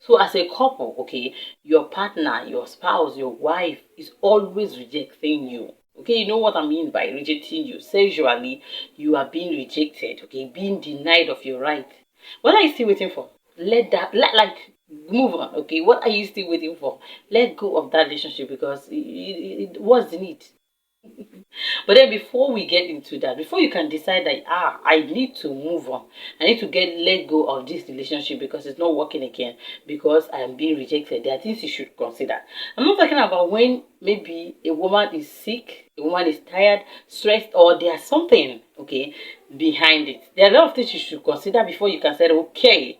So as a couple, okay, your partner, your spouse, your wife is always rejecting you. Okay, you know what I mean by rejecting you. Sexually, you are being rejected, okay, being denied of your right. What are you still waiting for? Like move on, okay? What are you still waiting for? Let go of that relationship because what's the need? But then before we get into that, before you can decide that I need to move on, I need to let go of this relationship because it's not working again, because I am being rejected. There are things you should consider. I'm not talking about when maybe a woman is sick, a woman is tired, stressed, or there's something okay behind it. There are a lot of things you should consider before you can say, okay,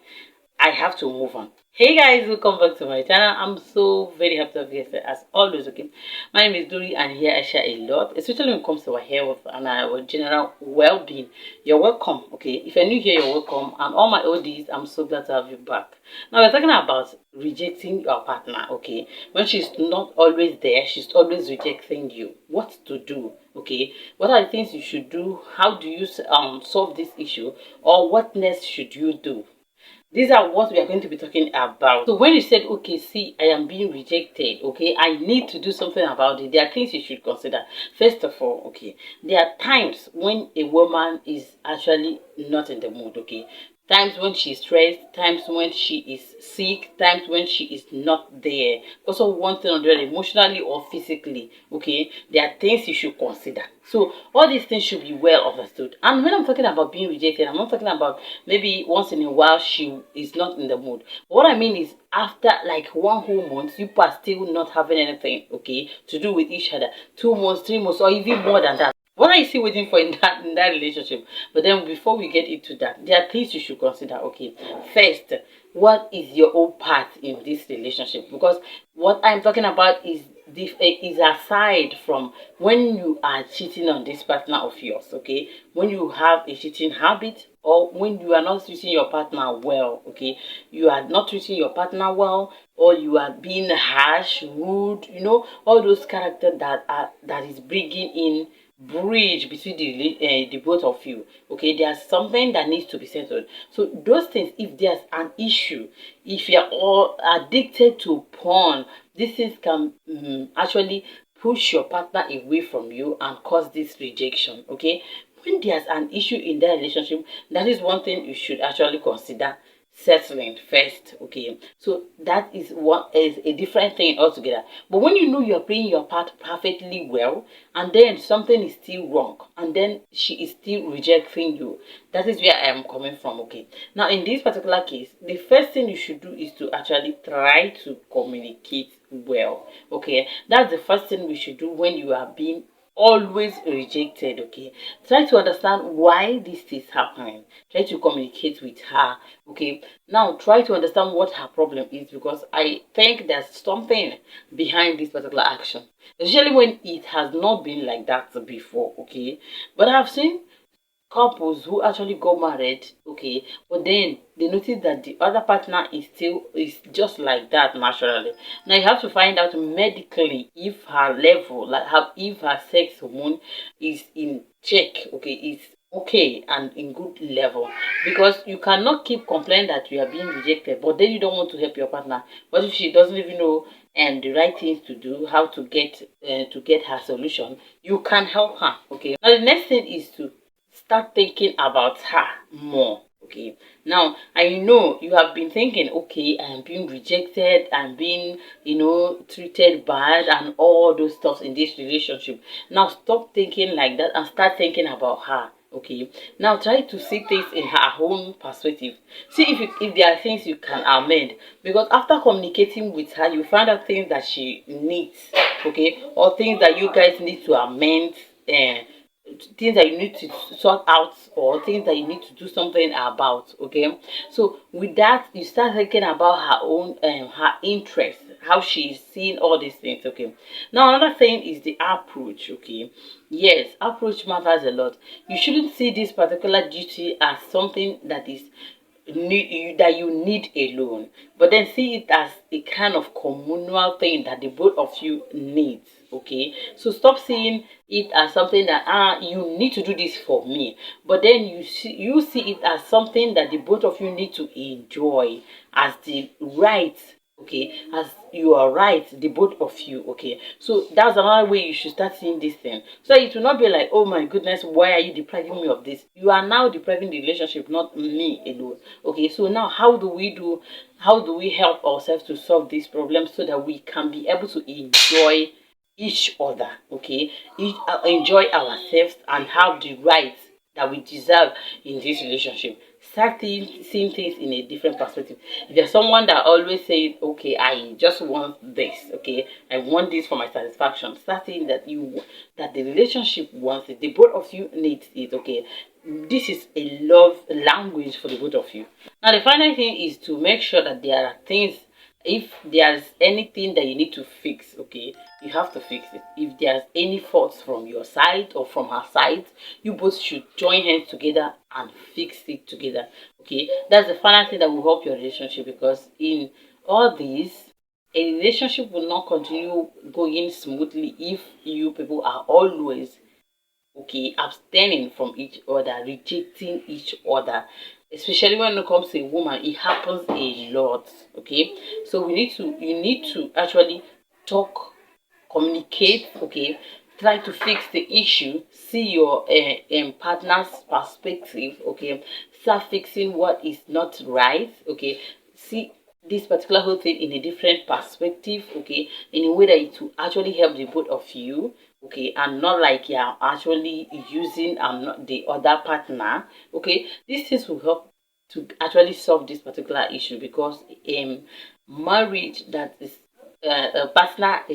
I have to move on. Hey guys, welcome back to my channel. I'm so very happy to have you here as always. Okay, my name is Dori, and here I share a lot, especially when it comes to our health and our general well-being. You're welcome. Okay, if you're new here, you're welcome, and all my ODs, I'm so glad to have you back. Now we're talking about rejecting your partner. Okay, when she's not always there, she's always rejecting you. What to do? Okay, what are the things you should do? How do you solve this issue, or what next should you do? These are what we are going to be talking about. So when you said, okay, see, I am being rejected, okay, I need to do something about it, there are things you should consider. First of all, okay, there are times when a woman is actually not in the mood, okay. Times when she's stressed, times when she is sick, times when she is not there. Also, one thing or the other, emotionally or physically, okay, there are things you should consider. So, all these things should be well understood. And when I'm talking about being rejected, I'm not talking about maybe once in a while she is not in the mood. What I mean is, after like 1 whole month, you are still not having anything, okay, to do with each other. 2 months, 3 months, or even more than that. What are you still waiting for in that relationship? But then before we get into that, there are things you should consider. Okay, first, what is your own part in this relationship? Because what I'm talking about is aside from when you are cheating on this partner of yours. Okay, when you have a cheating habit, or when you are not treating your partner well. Okay, you are not treating your partner well, or you are being harsh, rude. You know, all those characters that is bringing in bridge between the both of you. Okay, there's something that needs to be settled. So those things, if there's an issue, if you're all addicted to porn, these things can actually push your partner away from you and cause this rejection. Okay, when there's an issue in that relationship, that is one thing you should actually consider settling first. Okay, so that is what is a different thing altogether. But when you know you're playing your part perfectly well, and then something is still wrong, and then she is still rejecting you, that is where I am coming from. Okay, now in this particular case, the first thing you should do is to actually try to communicate well. Okay, that's the first thing we should do when you are being always rejected. Okay, try to understand why this is happening. Try to communicate with her. Okay, now try to understand what her problem is, because I think there's something behind this particular action, especially when it has not been like that before. Okay, but I've seen couples who actually got married, okay, but then they notice that the other partner is just like that naturally. Now you have to find out medically if her level, like if her sex hormone is in check, okay, is okay and in good level, because you cannot keep complaining that you are being rejected, but then you don't want to help your partner. What if she doesn't even know and the right things to do, how to get her solution? You can help her. Okay, now the next thing is to start thinking about her more. Okay, now I know you have been thinking, okay, I'm being rejected, I'm being, treated bad and all those stuff in this relationship. Now stop thinking like that and start thinking about her. Okay, now try to see things in her own perspective. See if there are things you can amend, because after communicating with her, you find out things that she needs, okay, or things that you guys need to amend, things that you need to sort out, or things that you need to do something about. Okay, so with that, you start thinking about her own her interest, how she is seeing all these things. Okay, now another thing is the approach. Okay, yes, approach matters a lot. You shouldn't see this particular duty as something that is that you need alone, but then see it as a kind of communal thing that the both of you need. Okay, so stop seeing it as something that you need to do this for me, but then you see it as something that the both of you need to enjoy as the right. Okay, as you are right, the both of you. Okay, so that's another way you should start seeing this thing, so it will not be like, oh my goodness, why are you depriving me of this? You are now depriving the relationship, not me alone. Okay, so now how do we help ourselves to solve this problem so that we can be able to enjoy each other? Okay, enjoy ourselves and have the rights that we deserve in this relationship. Start seeing things in a different perspective. If you're someone that always says, okay, I just want this, okay, I want this for my satisfaction, start seeing that the relationship wants it, the both of you needs it. Okay, this is a love language for the both of you. Now the final thing is to make sure that there are things, if there's anything that you need to fix, okay, you have to fix it. If there's any faults from your side or from her side, you both should join hands together and fix it together. Okay, that's the final thing that will help your relationship, because in all this, a relationship will not continue going smoothly if you people are always, okay, abstaining from each other, rejecting each other. Especially when it comes to a woman, it happens a lot. Okay, so you need to actually talk, communicate. Okay, try to fix the issue, see your partner's perspective. Okay, start fixing what is not right. Okay, see this particular whole thing in a different perspective. Okay, in a way that it will actually help the both of you. Okay, and not like you're actually using the other partner. Okay, these things will help to actually solve this particular issue, because marriage that is a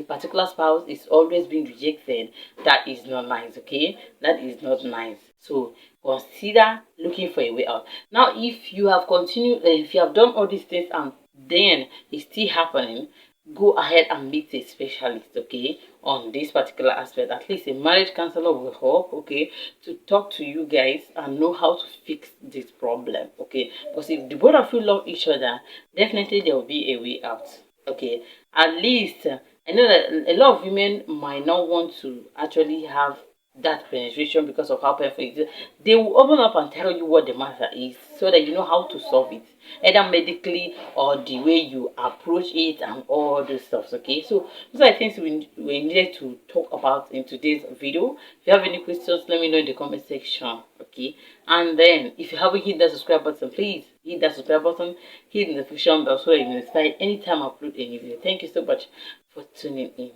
particular spouse is always being rejected, that is not nice. Okay, that is not nice. So consider looking for a way out. Now if you have continued, if you have done all these things and then it's still happening, go ahead and meet a specialist. Okay, on this particular aspect, at least a marriage counselor will help. Okay, to talk to you guys and know how to fix this problem. Okay, because if the both of you love each other, definitely there will be a way out. Okay, at least I know that a lot of women might not want to actually have that penetration because of how painful it is. They will open up and tell you what the matter is so that you know how to solve it, either medically or the way you approach it and all those stuff. Okay, so those are things we needed to talk about in today's video. If you have any questions, let me know in the comment section. Okay, and then if you haven't hit that subscribe button, please hit that subscribe button, hit the notification bell so that you're notified anytime I upload a new video. Thank you so much for tuning in.